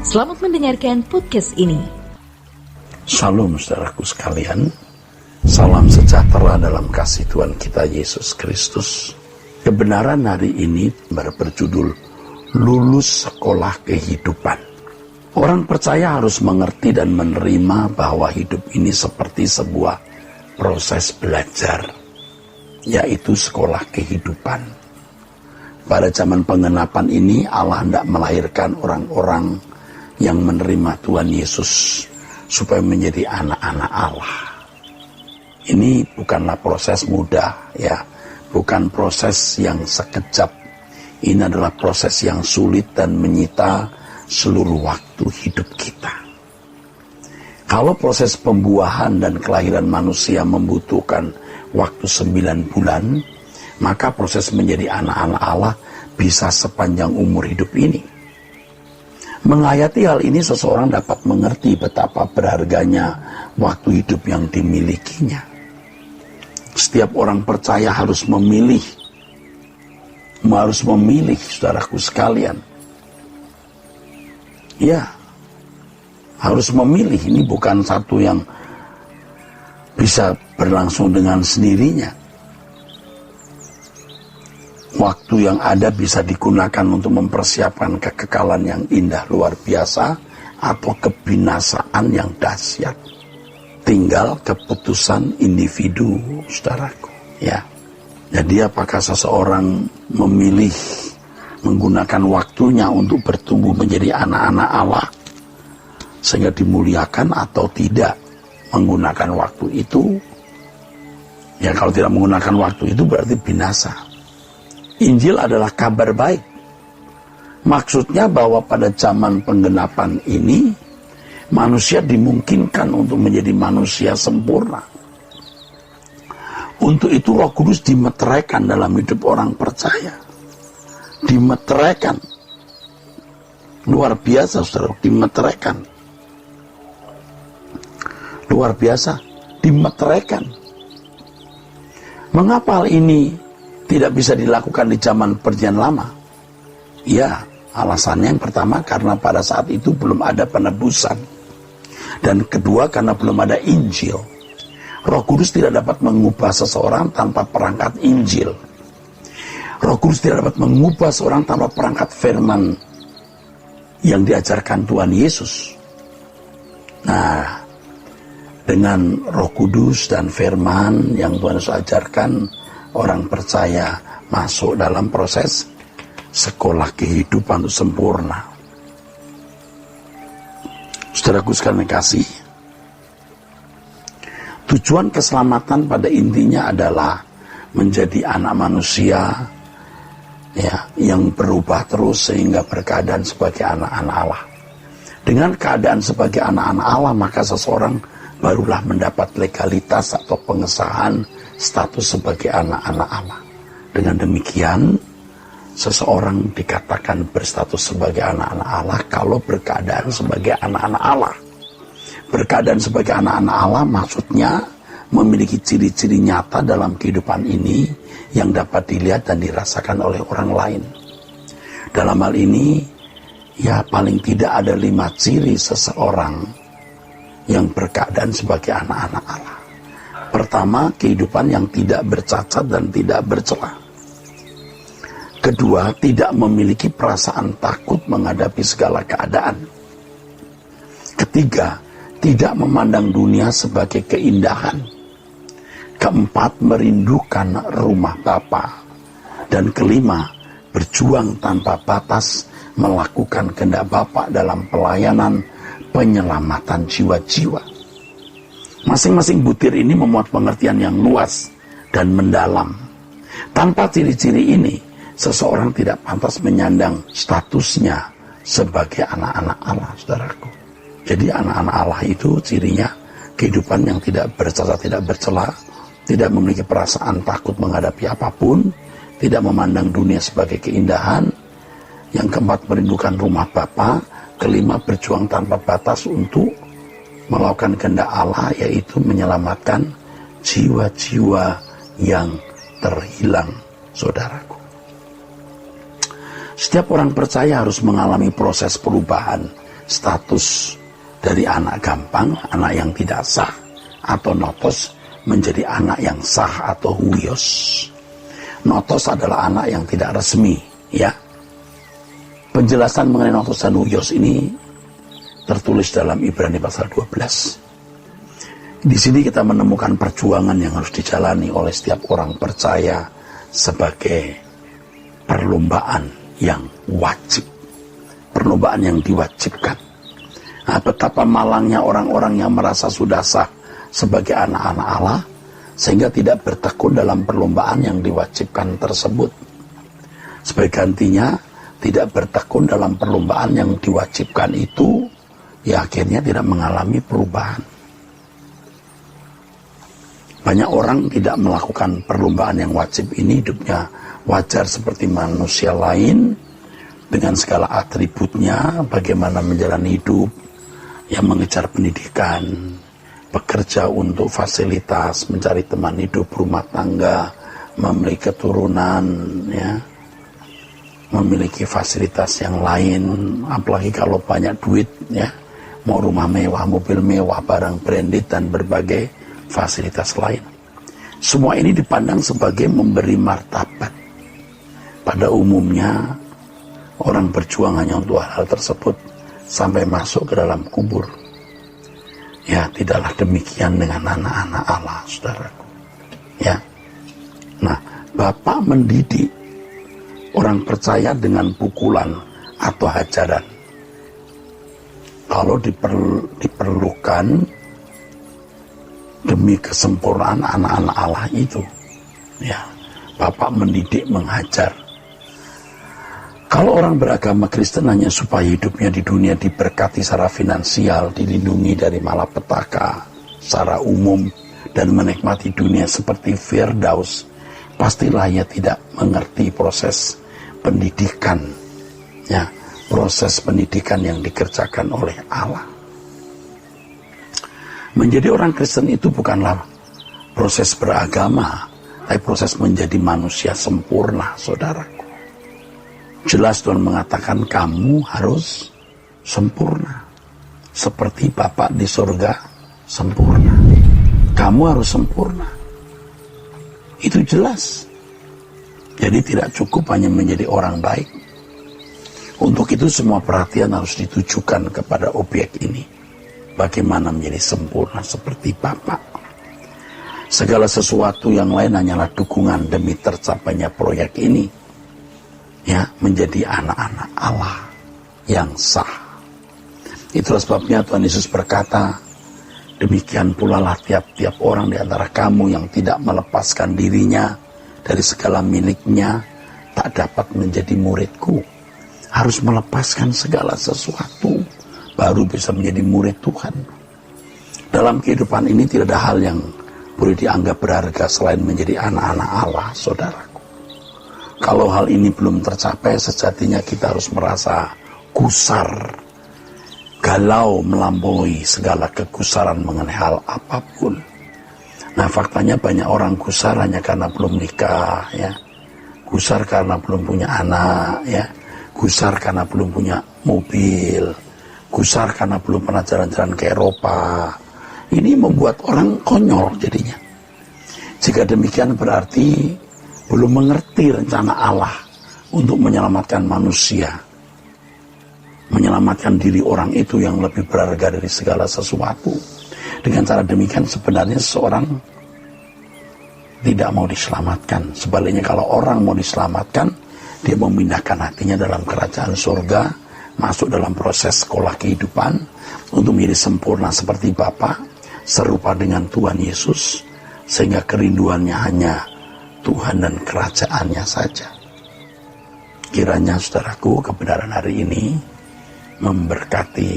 Selamat mendengarkan podcast ini. Shalom saudaraku sekalian. Salam sejahtera dalam kasih Tuhan kita Yesus Kristus. Kebenaran hari ini berjudul Lulus Sekolah Kehidupan. Orang percaya harus mengerti dan menerima bahwa hidup ini seperti sebuah proses belajar, yaitu sekolah kehidupan. Pada zaman penggenapan ini Allah hendak melahirkan orang-orang yang menerima Tuhan Yesus supaya menjadi anak-anak Allah. Ini bukanlah proses mudah, ya, bukan proses yang sekejap. Ini adalah proses yang sulit dan menyita seluruh waktu hidup kita. Kalau proses pembuahan dan kelahiran manusia membutuhkan waktu 9 bulan, maka proses menjadi anak-anak Allah bisa sepanjang umur hidup ini. Menghayati hal ini, seseorang dapat mengerti betapa berharganya waktu hidup yang dimilikinya. Setiap orang percaya harus memilih, saudaraku sekalian. Ya, harus memilih. Ini bukan satu yang bisa berlangsung dengan sendirinya. Waktu yang ada bisa digunakan untuk mempersiapkan kekekalan yang indah luar biasa atau kebinasaan yang dahsyat. Tinggal keputusan individu, saudaraku. Ya. Jadi apakah seseorang memilih menggunakan waktunya untuk bertumbuh menjadi anak-anak Allah sehingga dimuliakan, atau tidak menggunakan waktu itu? Ya, kalau tidak menggunakan waktu itu berarti binasa. Injil adalah kabar baik. Maksudnya bahwa pada zaman penggenapan ini, manusia dimungkinkan untuk menjadi manusia sempurna. Untuk itu Roh Kudus dimeteraikan dalam hidup orang percaya. Dimeteraikan. Luar biasa, saudara, dimeteraikan. Luar biasa, dimeteraikan. Mengapa hal ini tidak bisa dilakukan di zaman perjanjian lama? Ya, alasannya yang pertama karena pada saat itu belum ada penebusan. Dan kedua karena belum ada Injil. Roh Kudus tidak dapat mengubah seseorang tanpa perangkat Injil. Roh Kudus tidak dapat mengubah seorang tanpa perangkat firman yang diajarkan Tuhan Yesus. Nah, dengan Roh Kudus dan firman yang Tuhan Yesus ajarkan, orang percaya masuk dalam proses sekolah kehidupan untuk sempurna. Saudaraku sekalian kasih, tujuan keselamatan pada intinya adalah menjadi anak manusia, ya, yang berubah terus sehingga berkeadaan sebagai anak-anak Allah. Dengan keadaan sebagai anak-anak Allah, maka seseorang barulah mendapat legalitas atau pengesahan status sebagai anak-anak Allah. Dengan demikian, seseorang dikatakan berstatus sebagai anak-anak Allah kalau berkeadaan sebagai anak-anak Allah. Berkeadaan sebagai anak-anak Allah maksudnya memiliki ciri-ciri nyata dalam kehidupan ini yang dapat dilihat dan dirasakan oleh orang lain. Dalam hal ini, ya, paling tidak ada 5 ciri seseorang yang berkeadaan sebagai anak-anak Allah. Pertama, kehidupan yang tidak bercacat dan tidak bercela. Kedua, tidak memiliki perasaan takut menghadapi segala keadaan. Ketiga, tidak memandang dunia sebagai keindahan. Keempat, merindukan rumah Bapa. Dan kelima, berjuang tanpa batas melakukan kehendak Bapa dalam pelayanan penyelamatan jiwa-jiwa. Masing-masing butir ini memuat pengertian yang luas dan mendalam. Tanpa ciri-ciri ini, seseorang tidak pantas menyandang statusnya sebagai anak-anak Allah, saudaraku. Jadi anak-anak Allah itu cirinya kehidupan yang tidak bercacat, tidak bercela, tidak memiliki perasaan takut menghadapi apapun, tidak memandang dunia sebagai keindahan. Yang keempat, merindukan rumah Bapa. Kelima, berjuang tanpa batas untuk melakukan kehendak Allah, yaitu menyelamatkan jiwa-jiwa yang terhilang, saudaraku. Setiap orang percaya harus mengalami proses perubahan status dari anak gampang, anak yang tidak sah, atau notos menjadi anak yang sah atau huios. Notos adalah anak yang tidak resmi, ya. Penjelasan mengenai notos dan huios ini tertulis dalam Ibrani pasal 12. Di sini kita menemukan perjuangan yang harus dijalani oleh setiap orang percaya sebagai perlombaan yang wajib, perlombaan yang diwajibkan. Nah, betapa malangnya orang-orang yang merasa sudah sah sebagai anak-anak Allah, sehingga tidak bertekun dalam perlombaan yang diwajibkan tersebut. Sebagai gantinya, tidak bertekun dalam perlombaan yang diwajibkan itu, ya akhirnya tidak mengalami perubahan. Banyak orang tidak melakukan perlombaan yang wajib ini, hidupnya wajar seperti manusia lain, dengan segala atributnya, bagaimana menjalani hidup, yang mengejar pendidikan, bekerja untuk fasilitas, mencari teman hidup, rumah tangga, memiliki keturunan, ya, memiliki fasilitas yang lain, apalagi kalau banyak duit, ya, mau rumah mewah, mobil mewah, barang branded, dan berbagai fasilitas lain. Semua ini dipandang sebagai memberi martabat. Pada umumnya, orang berjuang hanya untuk hal tersebut sampai masuk ke dalam kubur. Ya, tidaklah demikian dengan anak-anak Allah, saudaraku. Ya. Nah, Bapak mendidik orang percaya dengan pukulan atau hajaran. Kalau diperlukan demi kesempurnaan anak-anak Allah itu, ya, Bapak mendidik, mengajar. Kalau orang beragama Kristen hanya supaya hidupnya di dunia diberkati secara finansial, dilindungi dari malapetaka secara umum, dan menikmati dunia seperti Firdaus, pastilah ia tidak mengerti proses pendidikan, ya, proses pendidikan yang dikerjakan oleh Allah. Menjadi orang Kristen itu bukanlah proses beragama, tapi proses menjadi manusia sempurna, saudaraku. Jelas Tuhan mengatakan kamu harus sempurna, seperti Bapa di surga sempurna. Kamu harus sempurna. Itu jelas. Jadi tidak cukup hanya menjadi orang baik. Untuk itu semua perhatian harus ditujukan kepada objek ini. Bagaimana menjadi sempurna seperti Bapa. Segala sesuatu yang lain hanyalah dukungan demi tercapainya proyek ini. Ya, menjadi anak-anak Allah yang sah. Itulah sebabnya Tuhan Yesus berkata, demikian pula lah tiap-tiap orang di antara kamu yang tidak melepaskan dirinya dari segala miliknya, tak dapat menjadi muridku. Harus melepaskan segala sesuatu, baru bisa menjadi murid Tuhan. Dalam kehidupan ini tidak ada hal yang boleh dianggap berharga selain menjadi anak-anak Allah, saudaraku. Kalau hal ini belum tercapai, sejatinya kita harus merasa gusar, galau melampaui segala kegusaran mengenai hal apapun. Nah, faktanya banyak orang gusar hanya karena belum nikah, ya, gusar karena belum punya anak, ya, gusar karena belum punya mobil, gusar karena belum pernah jalan-jalan ke Eropa. Ini membuat orang konyol jadinya. Jika demikian berarti belum mengerti rencana Allah untuk menyelamatkan manusia, menyelamatkan diri orang itu yang lebih berharga dari segala sesuatu. Dengan cara demikian sebenarnya seseorang tidak mau diselamatkan. Sebaliknya kalau orang mau diselamatkan, dia memindahkan hatinya dalam kerajaan surga, masuk dalam proses sekolah kehidupan untuk menjadi sempurna seperti Bapa, serupa dengan Tuhan Yesus, sehingga kerinduannya hanya Tuhan dan kerajaannya saja. Kiranya saudaraku, kebenaran hari ini memberkati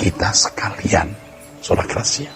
kita sekalian. Sola Gracia.